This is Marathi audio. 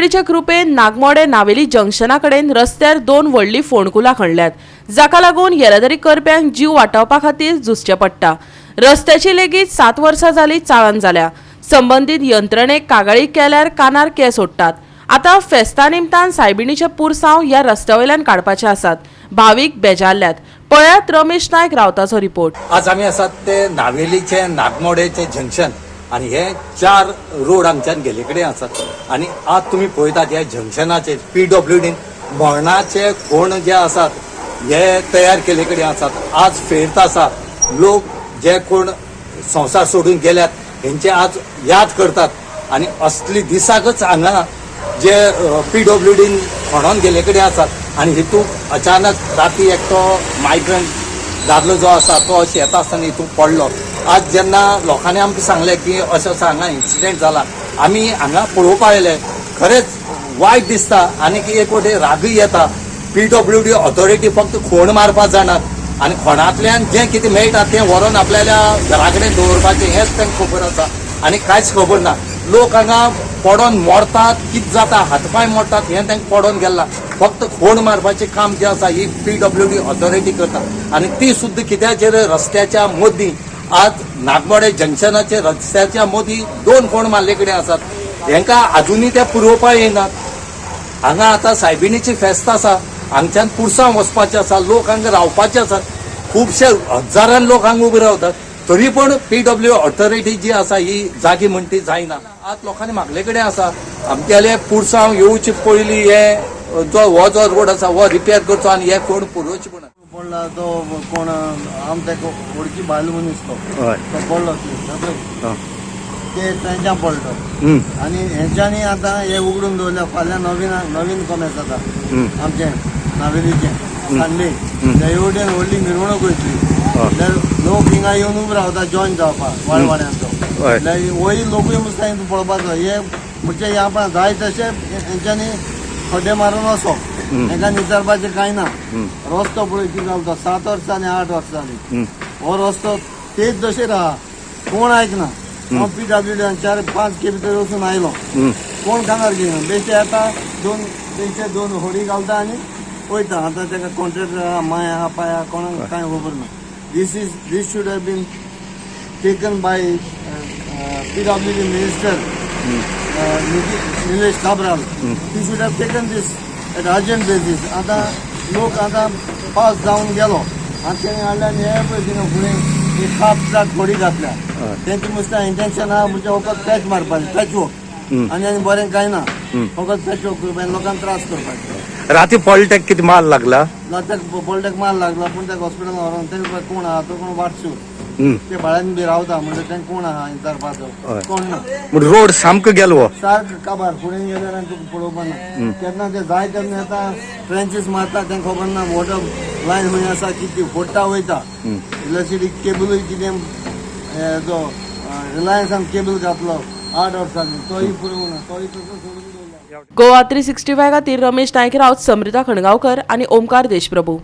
मंडळीच्या कृपेन नागमोडे नावेली जंक्शना कडेन रस्त्यार दोन व्हडली फोंडकुलां खणल्यात, जाका लागून येरादारी करप्यांक जीव वाटावपा खातीर झुजचें पडटा। रस्त्याची लेगीत 7 वर्सां जाली चाळण जाल्या। संबंधीत यंत्रणेक कागाळी केल्यार कानार केस ओडटात। आता फेस्ता निमतान सायबिणीचे पुरसांव ह्या रस्त्यावयल्यान काडपाचे आसात। भावीक बेजारल्यात। पळयात रमेश नायक रावताचो रिपोर्ट। आज आमी आसात ते नावेलीचे नागमोडेचे जंक्शन आणि हे 4 रोड आमच्यान गेले कडेन आसात आणि आज तुम्ही पळयतात ह्या जंक्शनाचे PWD मरणाचे कोण जे आसात हे तयार केले कडेन आसात। आज फेरत आसा लोक जे कोण संसार सोडून गेल्यात हेंचे आज याद करतात आणि असली दिसाकच हांगा जे PWD खणून गेले कडेन आसात आणि हितून अचानक राती एकटो मायग्रंट दादलो जो आसा तो अशें येता आसतना हितून पडलो। आज जेन्ना लोकांनी आमकां सांगलें की अशें हांगा इन्सिडेंट जाला, आमी हांगा पळोवपा आयले, खरेंच वायट दिसता आणि एक वटेन रागय येता। PWD ऑथॉरिटी फक्त खोण मारपाक जाणात आणि खोणांतल्यान जें कितें मेळटा तें व्हरून आपल्याल्या घरा कडेन दवरपाचें हेंच तांकां खबर आसा आणि कांयच खबर ना। लोक हांगा पडोन मरतात, कितें जाता, हातपाय मोडटात हें तांकां पडोन गेलां। फक्त खोण मारपाचें काम जें आसा ही PWD ऑथॉरिटी करता आणि ती सुद्दां कित्याचेर रस्त्याच्या मदीं आज नागमोडे जंक्शनाचे रस्त्याच्या मदीं 2 खोण मारले कडेन आसात। हेंकां आजुनूय ते पुरोवपा येनात। हांगा आतां सायबिणीची फेस्त आसा, हांगच्यान पुरसांव वचपाचें आसा, लोक हांगा रावपाचे आसात। खुबशे हजारान लोक हांगा उबे रावतात, तरी पण PWD ऑथॉरिटी जी आसा ही जागी म्हण ती जायना। आज लोकांनी मागले कडेन आसा आमगेले पुरसांव येवचे पयलीं हे जो रोड आसा हो रिपेर करचो आणि हे कोण पुरोवचे म्हणून पडला तो कोण आमच्या ओळखी बायल मनीस तो पडलो ते त्यांच्या पडलो आणि ह्यांच्यानी आता हे उघडून दवरल्या। फाल्यां नवीन कॉमेस जाता आमचे नावेलीचे संडे त्या एवढे व्हडली मिरवणूक वयतली, जाल्यार लोक हिंगा येवन उबे रावता जॉइन जावपाक वाडवाड्यांचो। वय लोकूय मुस्ता हितून पळोवपाचो हे म्हणजे ह्या पण जाय तशें हेंच्यांनी खड्डे मारून वचप, हेंका विचारपाचें कांय ना। रस्तो पळय कितें जालो तो 7 वर्सां आनी 8 वर्सां जाली, हो रस्तो तेच जशें आहा, कोण आयकना। PWD 4-5 भितर वचून आयलो, कोण कानार घेयना, बेश्टे येता दोन होडी घालता आनी वयता। आतां ताका कॉन्ट्रॅक्टर माया पाया कोणाक कांय खबर ना। This should have been taken by PWD minister Nilesh Cabral. He should have taken this at urgent basis. आतां लोक आतां पास जावन गेलो आनी तेणी हाडल्यान हे पळय थिंगा फुडें एक कापसाक होडी घातल्या, तेंचे मुस्ता इंटेंशन आहा म्हणजे फकत पॅच मारपाचें, पॅच वर्क आनी बरें कांय ना, फकत पॅच वर्क करपाचें, लोकांक त्रास करपाचे। राती पॉलिटेक कितें माल लागला, पॉलिटेक माल लागला, पूण त्या हॉस्पिटलान व्हरोन तेणी कोण आहा तो कोण वाटसूर ते भाड्यान बी रावता म्हणजे तें कोण आहा विचारपाचो कोण ना। रोड सामको गेलो सारको काबार, फुडें गेल्यार तुका पळोवपा ना। केन्ना ते जाय तेन्ना येता, ट्रेंचीस मारता, तें खबर ना वॉटर लायन खंय आसा कितें फोडटा वयता। इलेक्ट्रिसिटी केबलूय कितें जो रिलायन्सान केबल घातलो 8 वर्सांनी तोय पुरोवंक ना, तोय तसो सोडून दवरला। गोवा 365 खातीर रमेश नायक रावत, समृता खणगांवकर आनी ओमकार देशप्रभू।